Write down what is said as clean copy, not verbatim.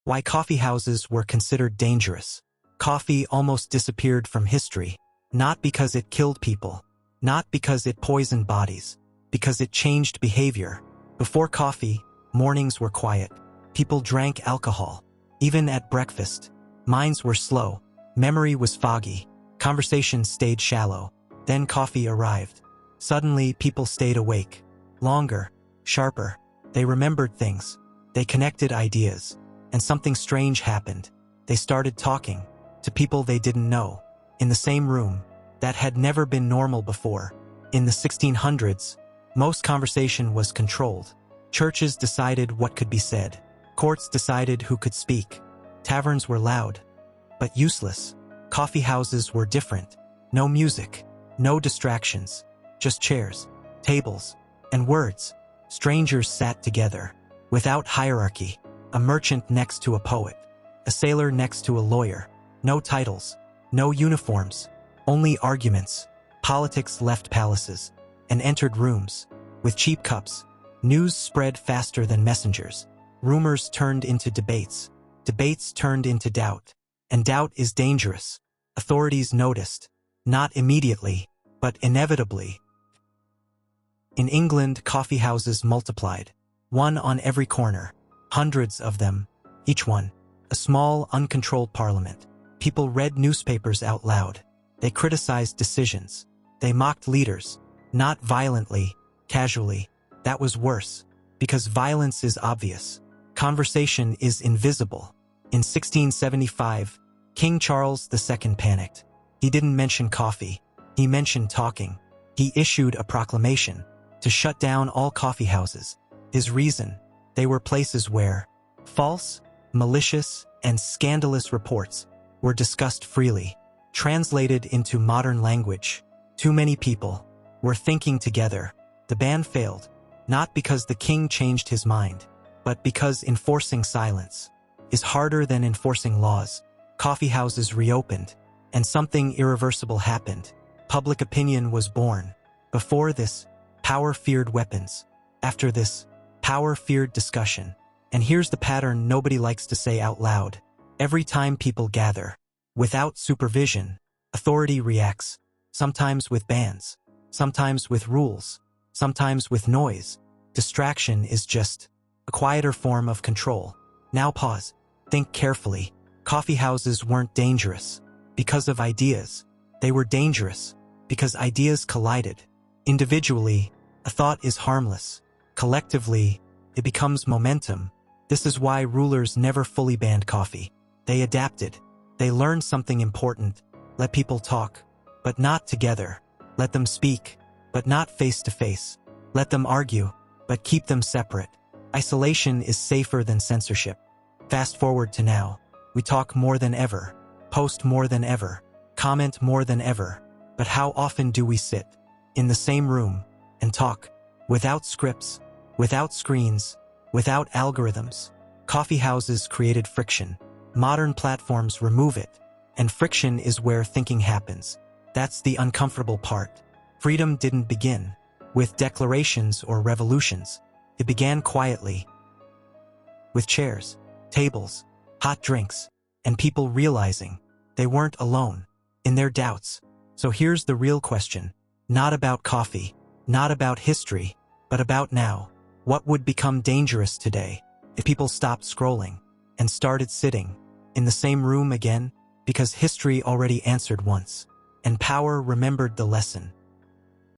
Why coffeehouses were considered dangerous. Coffee almost disappeared from history, not because it killed people, not because it poisoned bodies, because it changed behavior. Before coffee, mornings were quiet. People drank alcohol. Even at breakfast, minds were slow. Memory was foggy. Conversations stayed shallow. Then coffee arrived. Suddenly, people stayed awake. Longer, sharper. They remembered things. They connected ideas. And something strange happened. They started talking to people they didn't know, in the same room. That had never been normal before. In the 1600s, most conversation was controlled. Churches decided what could be said. Courts decided who could speak. Taverns were loud, but useless. Coffee houses were different. No music, no distractions, just chairs, tables, and words. Strangers sat together, without hierarchy. A merchant next to a poet, a sailor next to a lawyer. No titles, no uniforms, only arguments. Politics left palaces and entered rooms. With cheap cups, news spread faster than messengers. Rumors turned into debates. Debates turned into doubt. And doubt is dangerous. Authorities noticed, not immediately, but inevitably. In England, coffeehouses multiplied. One on every corner. Hundreds of them, each one. A small, uncontrolled parliament. People read newspapers out loud. They criticized decisions. They mocked leaders. Not violently, casually. That was worse. Because violence is obvious. Conversation is invisible. In 1675, King Charles II panicked. He didn't mention coffee. He mentioned talking. He issued a proclamation to shut down all coffeehouses. His reason: they were places where false, malicious, and scandalous reports were discussed freely, translated into modern language. Too many people were thinking together. The ban failed, not because the king changed his mind, but because enforcing silence is harder than enforcing laws. Coffeehouses reopened, and something irreversible happened. Public opinion was born. Before this, power feared weapons. After this, power feared discussion. And here's the pattern nobody likes to say out loud. Every time people gather, without supervision, authority reacts, sometimes with bans, sometimes with rules, sometimes with noise. Distraction is just a quieter form of control. Now pause. Think carefully. Coffeehouses weren't dangerous because of ideas. They were dangerous because ideas collided. Individually, a thought is harmless. Collectively, it becomes momentum. This is why rulers never fully banned coffee. They adapted. They learned something important. Let people talk, but not together. Let them speak, but not face to face. Let them argue, but keep them separate. Isolation is safer than censorship. Fast forward to now. We talk more than ever, post more than ever, comment more than ever. But how often do we sit in the same room and talk without scripts, without screens, without algorithms? Coffeehouses created friction. Modern platforms remove it, and friction is where thinking happens. That's the uncomfortable part. Freedom didn't begin with declarations or revolutions. It began quietly, with chairs, tables, hot drinks, and people realizing they weren't alone in their doubts. So here's the real question. Not about coffee, not about history, but about now. What would become dangerous today if people stopped scrolling and started sitting in the same room again? Because history already answered once, and power remembered the lesson.